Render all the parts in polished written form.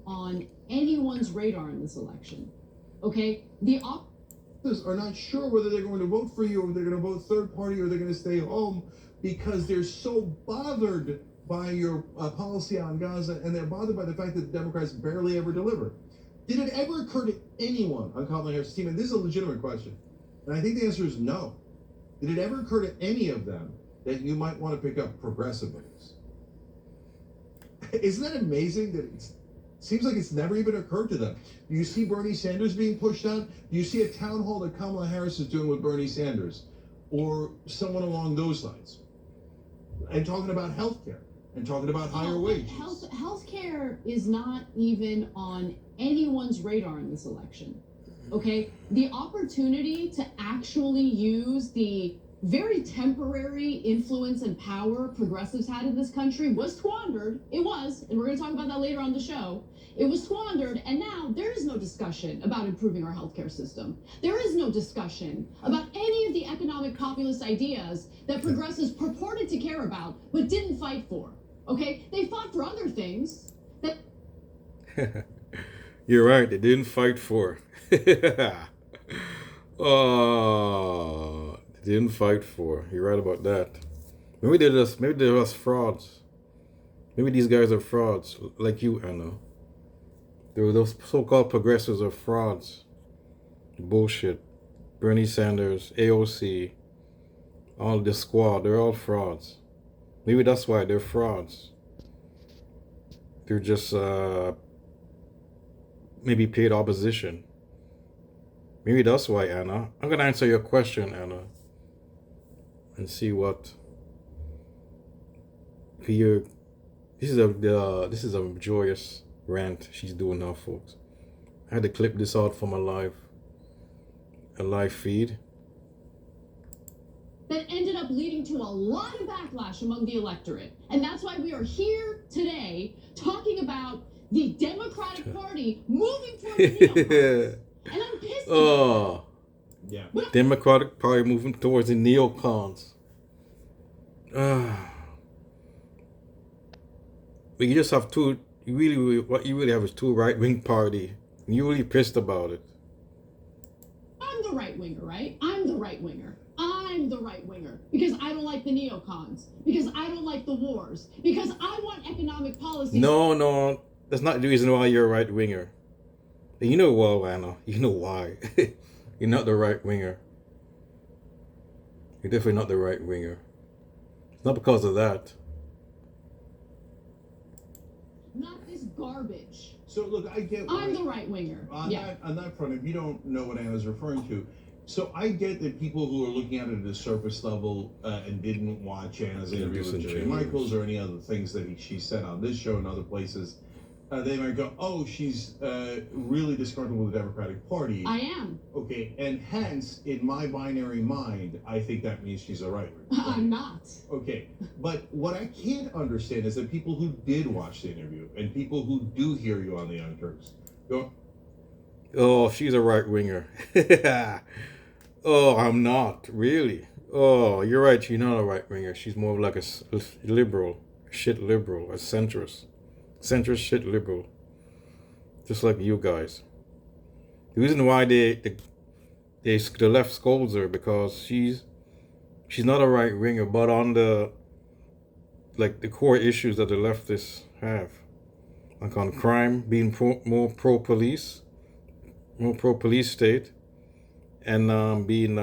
on anyone's radar in this election. Okay? The are not sure whether they're going to vote for you or they're going to vote third party or they're going to stay home because they're so bothered by your policy on Gaza, and they're bothered by the fact that the Democrats barely ever deliver. Did it ever occur to anyone on Kamala Harris' team, and this is a legitimate question, and I think the answer is no. Did it ever occur to any of them that you might want to pick up progressive votes? Isn't that amazing that it seems like it's never even occurred to them? Do you see Bernie Sanders being pushed on? Do you see a town hall that Kamala Harris is doing with Bernie Sanders or someone along those lines? And talking about health care and talking about higher wages. Health care is not even on anyone's radar in this election. Okay? The opportunity to actually use the very temporary influence and power progressives had in this country was squandered. It was, and we're going to talk about that later on the show. It was squandered, and now there is no discussion about improving our healthcare system. There is no discussion about any of the economic populist ideas that progressives purported to care about but didn't fight for. Okay? They fought for other things that... You're right, they didn't fight for. Oh, they didn't fight for. You're right about that. Maybe they're just frauds. Maybe these guys are frauds, like you, Anna. Those so-called progressives are frauds. Bullshit. Bernie Sanders, AOC, all the squad, they're all frauds. Maybe that's why they're frauds. They're just maybe paid opposition. Maybe that's why, Anna. I'm gonna answer your question, Anna, and see what here. This is a joyous rant she's doing now, folks. I had to clip this out from a live feed. That ended up leading to a lot of backlash among the electorate. And that's why we are here today talking about the Democratic Party moving toward the neocons. And I'm pissed about that. Yeah. Democratic Party moving towards the neocons. But you just have what you really have is two right-wing party. And you're really pissed about it. I'm the right-winger, right? I'm the right-winger. I'm the right-winger because I don't like the neocons, because I don't like the wars, because I want economic policy. No, that's not the reason why you're a right-winger. You know why, Anna. You know why. You're not the right-winger. You're definitely not the right-winger. It's not because of that. Not this garbage. So look, I get. I'm the right-winger. On that front, if you don't know what Anna's referring to, so I get that people who are looking at it at a surface level and didn't watch Anna's interview with Jerry Michaels or any other things that she said on this show and other places, they might go, oh, she's really disgruntled with the Democratic Party. I am. Okay, and hence, in my binary mind, I think that means she's a right-winger. I'm not. Okay, but what I can't understand is that people who did watch the interview and people who do hear you on the Untruths go, oh, she's a right-winger. Oh, I'm not, really. Oh, you're right, she's not a right-winger. She's more like a liberal, a centrist. Centrist shit liberal. Just like you guys. The reason why the left scolds her because she's not a right-winger, but on the core issues that the leftists have. Like on crime, being more pro-police state, and being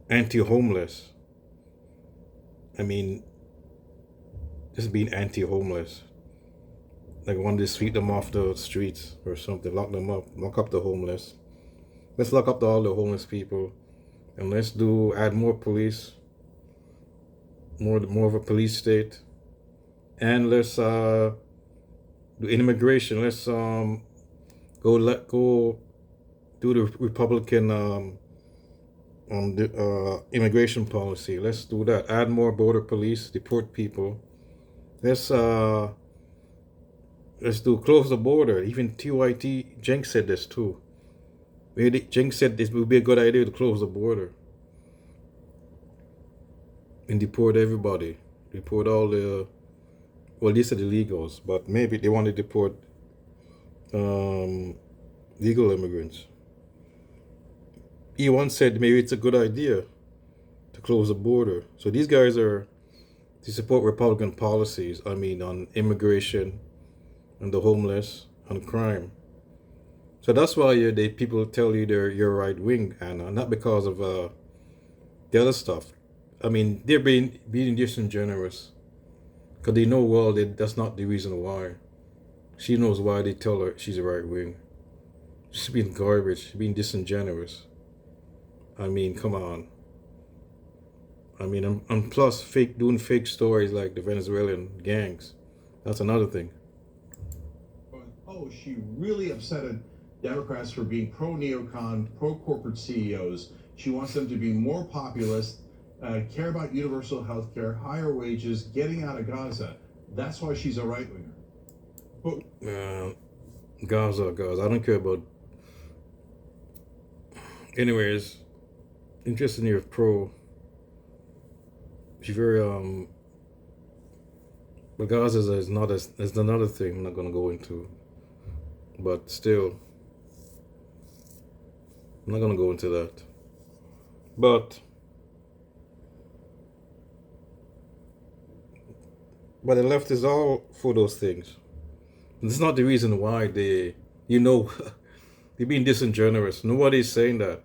anti-homeless. I mean, just being anti-homeless. Like wanting to sweep them off the streets or something, lock them up, lock up the homeless. Let's lock up all the homeless people, and let's add more police, more of a police state, and let's do immigration. Let's go do the Republican immigration policy. Let's do that. Add more border police, deport people. Let's close the border. Even TYT Jenks said this too. Jenks said this would be a good idea to close the border and deport everybody. Deport all the well, these are the illegals, but maybe they want to deport legal immigrants. He once said maybe it's a good idea to close the border. So these guys are to support Republican policies. I mean, on immigration, on the homeless, on crime. So that's why people tell you you're right wing, Anna, not because of the other stuff. I mean, they're being disingenuous because they know well that that's not the reason why. She knows why they tell her she's a right wing. She's being garbage. She's being disingenuous. I mean, come on. I mean, and plus doing fake stories like the Venezuelan gangs. That's another thing. Oh, she really upset at Democrats for being pro-neocon, pro-corporate CEOs. She wants them to be more populist, care about universal health care, higher wages, getting out of Gaza. That's why she's a right-winger. Gaza. I don't care about... Anyways, interesting you're pro... She's very, but Gaza is another thing I'm not going to go into. But still, I'm not going to go into that. But the left is all for those things. It's not the reason why they're being disingenuous. Nobody's saying that.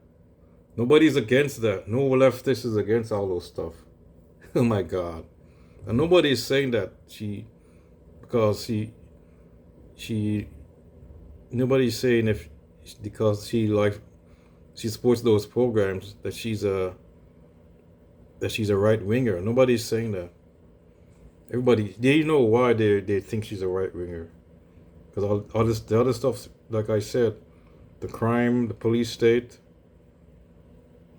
Nobody's against that. No leftist is against all those stuff. Oh my God. And nobody is saying that nobody's saying because she supports those programs that she's a right winger. Nobody's saying that. Everybody, they know why they think she's a right winger. Because the other stuff, like I said, the crime, the police state,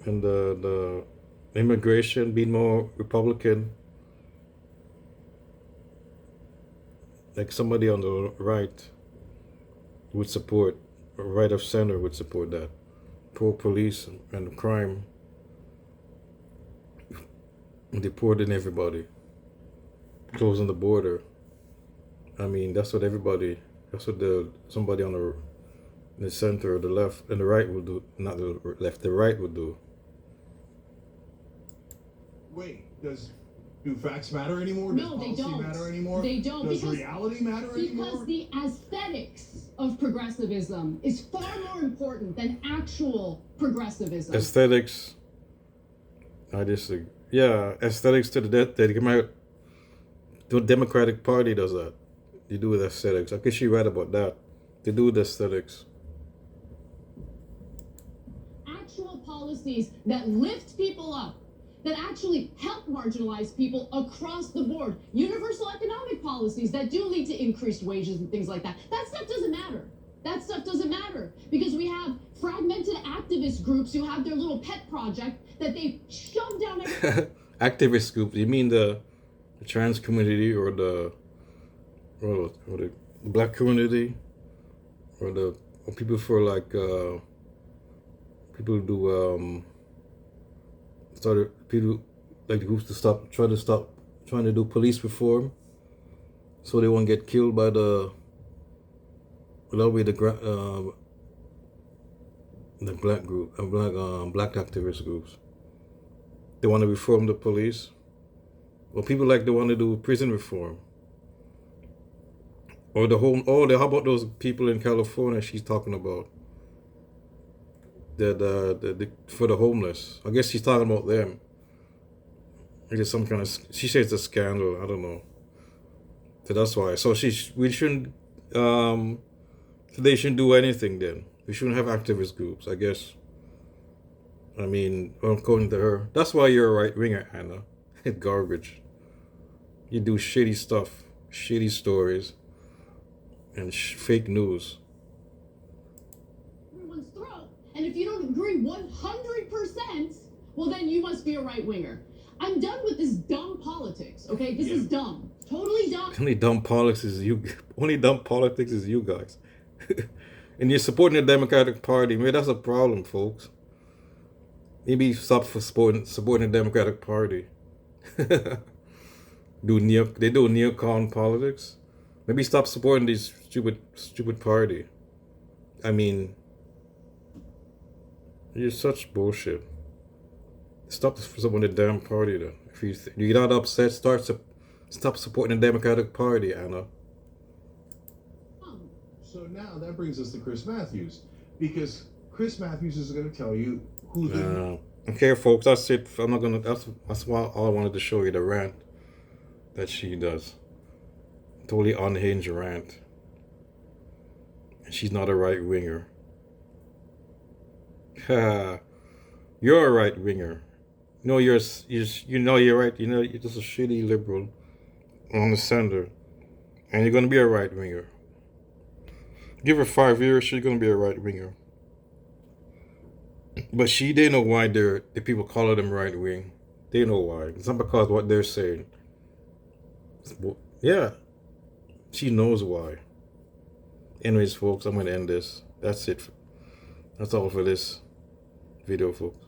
and the immigration being more Republican, like somebody on the right would support, or right of center would support that. Pro-police and crime, deporting everybody, closing the border. I mean, that's what somebody on the center or the left and the right would do, not the left, the right would do. Wait, do facts matter anymore? No, Does they policy don't. matter anymore? They don't. Does reality matter anymore? Because the aesthetics of progressivism is far more important than actual progressivism. Aesthetics, I disagree. Yeah, aesthetics to the death. They come out. The Democratic Party does that. They do with aesthetics. I guess you're right about that. They do with aesthetics. Actual policies that lift people up, that actually help marginalized people across the board. Universal economic policies that do lead to increased wages and things like that. That stuff doesn't matter. That stuff doesn't matter because we have fragmented activist groups who have their little pet project that they shove down every... Activist groups? You mean the trans community or the black community or people for like people who do people like the groups trying to do police reform so they won't get killed by the black group and black activist groups. They want to reform the police. Well, people like they want to do prison reform. Or how about those people in California she's talking about? For the homeless. I guess she's talking about them. I guess she says it's a scandal. I don't know. So that's why. So we shouldn't, they shouldn't do anything then. We shouldn't have activist groups, I guess. I mean, according to her. That's why you're a right winger, Anna. It's garbage. You do shitty stuff, shitty stories, and fake news. Everyone's throat. And if you don't agree 100%, well then you must be a right winger. I'm done with this dumb politics, okay? This is dumb. Totally dumb. Only dumb politics is you. Only dumb politics is you guys. And you're supporting the Democratic Party. Maybe that's a problem, folks. Maybe stop for supporting the Democratic Party. do neocon politics. Maybe stop supporting these stupid party. I mean, you're such bullshit. Stop supporting the damn party then. If you're not upset, stop supporting the Democratic Party, Anna. So now that brings us to Chris Matthews, because Chris Matthews is going to tell you who the. Okay, folks, that's it. I'm not gonna. That's why all I wanted to show you, the rant that she does. Totally unhinged rant. And she's not a right winger. You're a right winger. No, you're right. You know you're just a shitty liberal on the center, and you're gonna be a right winger. Give her 5 years, she's gonna be a right winger. But she didn't know why the people call them right wing. They know why. It's not because of what they're saying. Yeah, she knows why. Anyways, folks, I'm gonna end this. That's it. That's all for this video, folks.